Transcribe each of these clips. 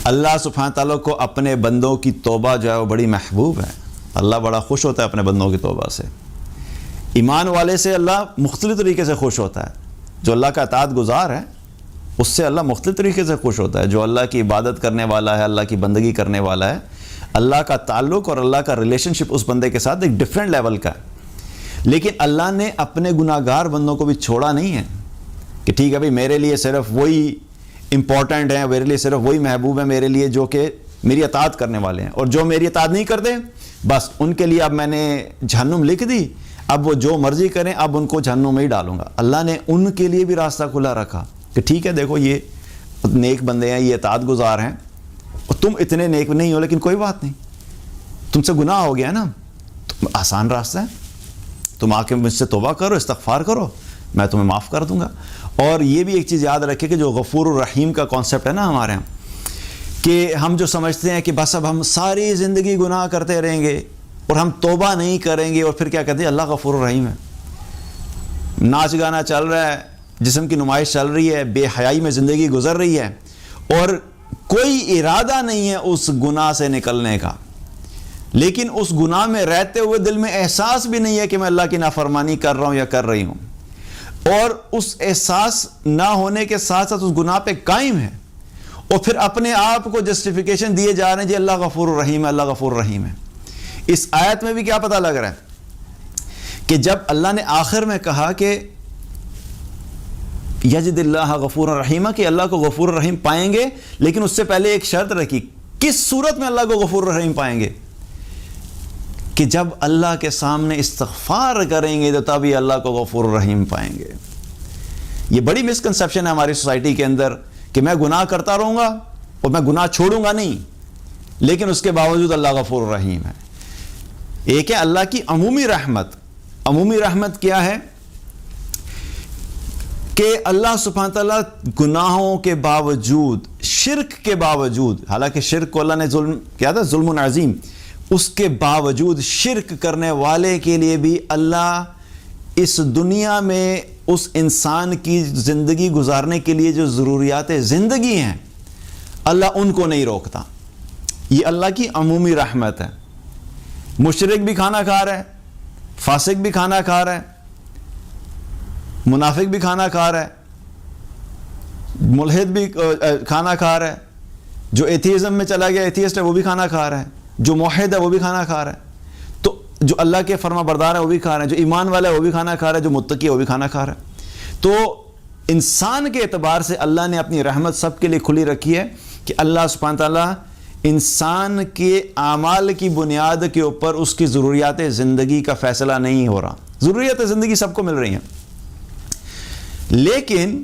اللہ سبحانہ تعالیٰ کو اپنے بندوں کی توبہ جو ہے وہ بڑی محبوب ہے. اللہ بڑا خوش ہوتا ہے اپنے بندوں کی توبہ سے. ایمان والے سے اللہ مختلف طریقے سے خوش ہوتا ہے. جو اللہ کا اطاعت گزار ہے اس سے اللہ مختلف طریقے سے خوش ہوتا ہے. جو اللہ کی عبادت کرنے والا ہے, اللہ کی بندگی کرنے والا ہے, اللہ کا تعلق اور اللہ کا ریلیشن شپ اس بندے کے ساتھ ایک ڈیفرنٹ لیول کا ہے. لیکن اللہ نے اپنے گناہ گار بندوں کو بھی چھوڑا نہیں ہے کہ ٹھیک ہے بھئی میرے لیے صرف وہی امپورٹنٹ ہیں, میرے لیے صرف وہی محبوب ہیں میرے لیے جو کہ میری اطاعت کرنے والے ہیں, اور جو میری اطاعت نہیں کرتے بس ان کے لیے اب میں نے جہنم لکھ دی, اب وہ جو مرضی کریں اب ان کو جہنم میں ہی ڈالوں گا. اللہ نے ان کے لیے بھی راستہ کھلا رکھا کہ ٹھیک ہے دیکھو یہ نیک بندے ہیں, یہ اطاعت گزار ہیں, اور تم اتنے نیک نہیں ہو لیکن کوئی بات نہیں, تم سے گناہ ہو گیا نا, آسان راستہ ہے, تم آ کے مجھ سے توبہ کرو, استغفار کرو, میں تمہیں معاف کر دوں گا. اور یہ بھی ایک چیز یاد رکھے کہ جو غفور الرحیم کا کانسیپٹ ہے نا ہمارے ہاں, کہ ہم جو سمجھتے ہیں کہ بس اب ہم ساری زندگی گناہ کرتے رہیں گے اور ہم توبہ نہیں کریں گے, اور پھر کیا کہتے ہیں اللہ غفور الرحیم ہے. ناچ گانا چل رہا ہے, جسم کی نمائش چل رہی ہے, بے حیائی میں زندگی گزر رہی ہے, اور کوئی ارادہ نہیں ہے اس گناہ سے نکلنے کا, لیکن اس گناہ میں رہتے ہوئے دل میں احساس بھی نہیں ہے کہ میں اللہ کی نافرمانی کر رہا ہوں یا کر رہی ہوں, اور اس احساس نہ ہونے کے ساتھ ساتھ اس گناہ پہ قائم ہے, اور پھر اپنے آپ کو جسٹیفیکیشن دیے جا رہے ہیں جی اللہ غفور الرحیم ہے, اللہ غفور الرحیم ہے. اس آیت میں بھی کیا پتہ لگ رہا ہے کہ جب اللہ نے آخر میں کہا کہ یجد اللہ غفور الرحیم, کہ اللہ کو غفور الرحیم پائیں گے, لیکن اس سے پہلے ایک شرط رکھی. کس صورت میں اللہ کو غفور الرحیم پائیں گے؟ کہ جب اللہ کے سامنے استغفار کریں گے تو تب یہ اللہ کو غفور الرحیم پائیں گے. یہ بڑی مسکنسیپشن ہے ہماری سوسائٹی کے اندر کہ میں گناہ کرتا رہوں گا اور میں گناہ چھوڑوں گا نہیں, لیکن اس کے باوجود اللہ غفور الرحیم ہے. ایک ہے اللہ کی عمومی رحمت. عمومی رحمت کیا ہے کہ اللہ سبحانہ تعالیٰ گناہوں کے باوجود, شرک کے باوجود, حالانکہ شرک کو اللہ نے ظلم کیا تھا, ظلم عظیم, اس کے باوجود شرک کرنے والے کے لیے بھی اللہ اس دنیا میں اس انسان کی زندگی گزارنے کے لیے جو ضروریات زندگی ہیں اللہ ان کو نہیں روکتا. یہ اللہ کی عمومی رحمت ہے. مشرک بھی کھانا کھا رہا ہے, فاسق بھی کھانا کھا رہا ہے, منافق بھی کھانا کھا رہا ہے, ملحد بھی کھانا کھا رہا ہے, جو ایتھیزم میں چلا گیا ایتھیسٹ ہے وہ بھی کھانا کھا رہا ہے, جو موحد ہے وہ بھی کھانا کھا رہا ہے, تو جو اللہ کے فرما بردار ہے وہ بھی کھا رہے ہیں, جو ایمان والا ہے وہ بھی کھانا کھا رہا ہے, جو متقی ہے وہ بھی کھانا کھا رہا ہے. تو انسان کے اعتبار سے اللہ نے اپنی رحمت سب کے لیے کھلی رکھی ہے کہ اللہ سبحانہ تعالیٰ انسان کے اعمال کی بنیاد کے اوپر اس کی ضروریات زندگی کا فیصلہ نہیں ہو رہا. ضروریات زندگی سب کو مل رہی ہیں, لیکن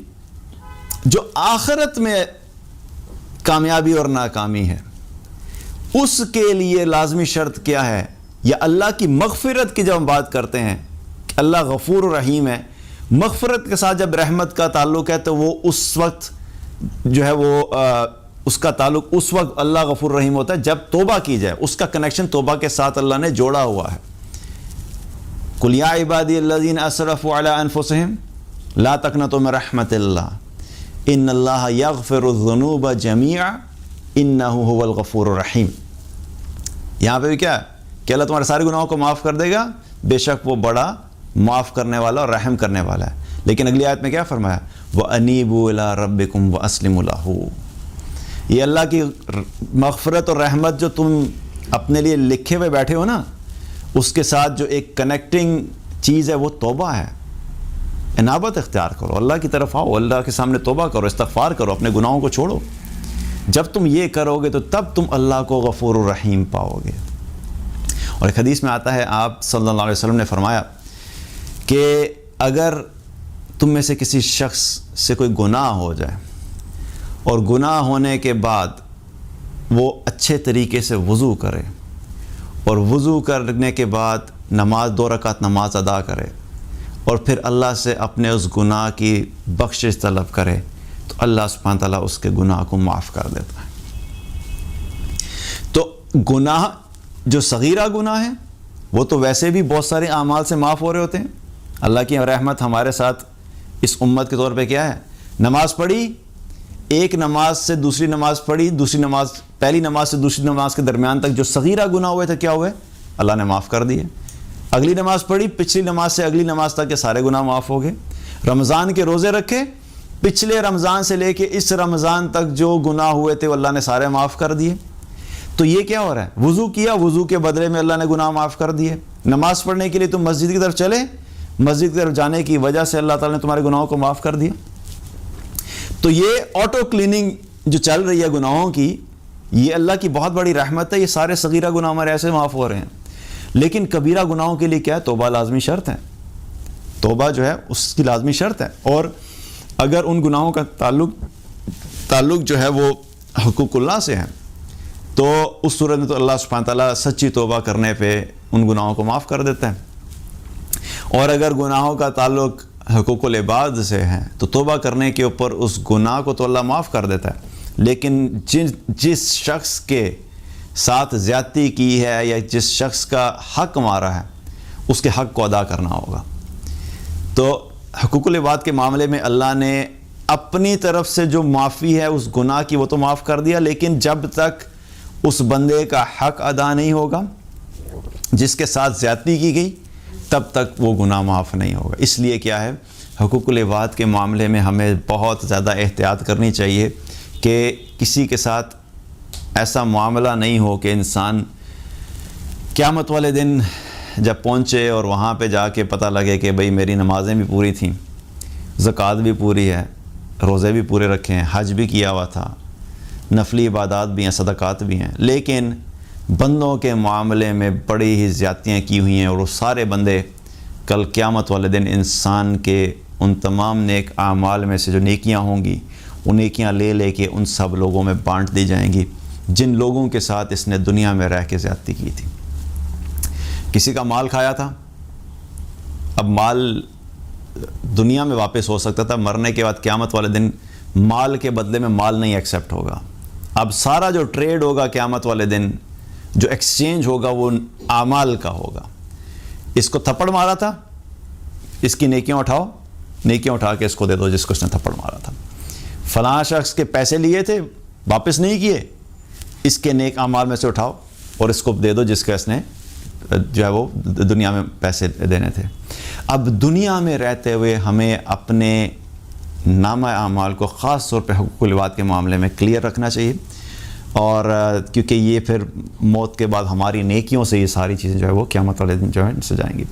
جو آخرت میں کامیابی اور ناکامی ہے اس کے لیے لازمی شرط کیا ہے, یا اللہ کی مغفرت کی جب ہم بات کرتے ہیں کہ اللہ غفور الرحیم ہے, مغفرت کے ساتھ جب رحمت کا تعلق ہے تو وہ اس وقت جو ہے وہ اس کا تعلق اس وقت اللہ غفور الرحیم ہوتا ہے جب توبہ کی جائے. اس کا کنیکشن توبہ کے ساتھ اللہ نے جوڑا ہوا ہے. قل یا عبادی الذین اسرفوا علی انفسہم لا تقنطوا من رحمت اللہ ان اللہ یغفر الذنوب جميعا انہ هو الغفور الرحیم. یہاں پہ بھی کیا ہے کہ اللہ تمہارے سارے گناہوں کو معاف کر دے گا, بے شک وہ بڑا معاف کرنے والا اور رحم کرنے والا ہے. لیکن اگلی آیت میں کیا فرمایا, وَأَنِيبُوا إِلَىٰ رَبِّكُمْ وَأَسْلِمُوا لَهُ. یہ اللہ کی مغفرت اور رحمت جو تم اپنے لیے لکھے ہوئے بیٹھے ہو نا, اس کے ساتھ جو ایک کنیکٹنگ چیز ہے وہ توبہ ہے. انابت اختیار کرو, اللہ کی طرف آؤ, اللہ کے سامنے توبہ کرو, استغفار کرو, اپنے گناہوں کو چھوڑو. جب تم یہ کرو گے تو تب تم اللہ کو غفور الرحیم پاؤ گے. اور ایک حدیث میں آتا ہے, آپ صلی اللہ علیہ وسلم نے فرمایا کہ اگر تم میں سے کسی شخص سے کوئی گناہ ہو جائے اور گناہ ہونے کے بعد وہ اچھے طریقے سے وضو کرے, اور وضو کرنے کے بعد نماز 2 رکعت نماز ادا کرے, اور پھر اللہ سے اپنے اس گناہ کی بخشش طلب کرے, تو اللہ سبحانہ تعالیٰ اس کے گناہ کو معاف کر دیتا ہے. تو گناہ جو صغیرہ گناہ ہے وہ تو ویسے بھی بہت سارے اعمال سے معاف ہو رہے ہوتے ہیں. اللہ کی رحمت ہمارے ساتھ اس امت کے طور پہ کیا ہے, نماز پڑھی, ایک نماز سے دوسری نماز پڑھی، پہلی نماز سے دوسری نماز کے درمیان تک جو صغیرہ گناہ ہوئے تھے کیا ہوئے؟ اللہ نے معاف کر دیے۔ اگلی نماز پڑھی، پچھلی نماز سے اگلی نماز تک کے سارے گناہ معاف ہو گئے۔ رمضان کے روزے رکھے، پچھلے رمضان سے لے کے اس رمضان تک جو گناہ ہوئے تھے وہ اللہ نے سارے معاف کر دیے۔ تو یہ کیا ہو رہا ہے؟ وضو کیا، وضو کے بدلے میں اللہ نے گناہ معاف کر دیے۔ نماز پڑھنے کے لیے تم مسجد کی طرف چلے، مسجد کی طرف جانے کی وجہ سے اللہ تعالیٰ نے تمہارے گناہوں کو معاف کر دیا۔ تو یہ آٹو کلیننگ جو چل رہی ہے گناہوں کی، یہ اللہ کی بہت بڑی رحمت ہے۔ یہ سارے صغیرہ گناہ ہمارے ایسے معاف ہو رہے ہیں، لیکن کبیرہ گناہوں کے لیے کیا ہے؟ توبہ لازمی شرط ہے۔ توبہ جو ہے اس کی لازمی شرط ہے، اور اگر ان گناہوں کا تعلق جو ہے وہ حقوق اللہ سے ہے تو اس صورت میں تو اللہ سبحانہ تعالیٰ سچی توبہ کرنے پہ ان گناہوں کو معاف کر دیتا ہے۔ اور اگر گناہوں کا تعلق حقوق العباد سے ہے تو توبہ کرنے کے اوپر اس گناہ کو تو اللہ معاف کر دیتا ہے، لیکن جس شخص کے ساتھ زیادتی کی ہے یا جس شخص کا حق مارا ہے اس کے حق کو ادا کرنا ہوگا۔ تو حقوق العباد کے معاملے میں اللہ نے اپنی طرف سے جو معافی ہے اس گناہ کی وہ تو معاف کر دیا، لیکن جب تک اس بندے کا حق ادا نہیں ہوگا جس کے ساتھ زیادتی کی گئی تب تک وہ گناہ معاف نہیں ہوگا۔ اس لیے کیا ہے، حقوق العباد کے معاملے میں ہمیں بہت زیادہ احتیاط کرنی چاہیے کہ کسی کے ساتھ ایسا معاملہ نہیں ہو کہ انسان قیامت والے دن جب پہنچے اور وہاں پہ جا کے پتہ لگے کہ بھئی میری نمازیں بھی پوری تھیں، زکوٰۃ بھی پوری ہے، روزے بھی پورے رکھے ہیں، حج بھی کیا ہوا تھا، نفلی عبادات بھی ہیں، صدقات بھی ہیں، لیکن بندوں کے معاملے میں بڑی ہی زیادتیاں کی ہوئی ہیں، اور وہ سارے بندے کل قیامت والے دن انسان کے ان تمام نیک اعمال میں سے جو نیکیاں ہوں گی وہ نیکیاں لے لے کے ان سب لوگوں میں بانٹ دی جائیں گی جن لوگوں کے ساتھ اس نے دنیا میں رہ کے زیادتی کی تھی۔ کسی کا مال کھایا تھا، اب مال دنیا میں واپس ہو سکتا تھا، مرنے کے بعد قیامت والے دن مال کے بدلے میں مال نہیں ایکسیپٹ ہوگا۔ اب سارا جو ٹریڈ ہوگا قیامت والے دن، جو ایکسچینج ہوگا وہ اعمال کا ہوگا۔ اس کو تھپڑ مارا تھا، اس کی نیکیاں اٹھاؤ، نیکیاں اٹھا کے اس کو دے دو جس کو اس نے تھپڑ مارا تھا۔ فلاں شخص کے پیسے لیے تھے واپس نہیں کیے، اس کے نیک اعمال میں سے اٹھاؤ اور اس کو دے دو جس کا اس نے جو ہے وہ دنیا میں پیسے دینے تھے۔ اب دنیا میں رہتے ہوئے ہمیں اپنے نامہ اعمال کو خاص طور پہ حقوق العباد کے معاملے میں کلیئر رکھنا چاہیے، اور کیونکہ یہ پھر موت کے بعد ہماری نیکیوں سے یہ ساری چیزیں جو ہے وہ قیامت والے دن جو ہے سجائیں گی۔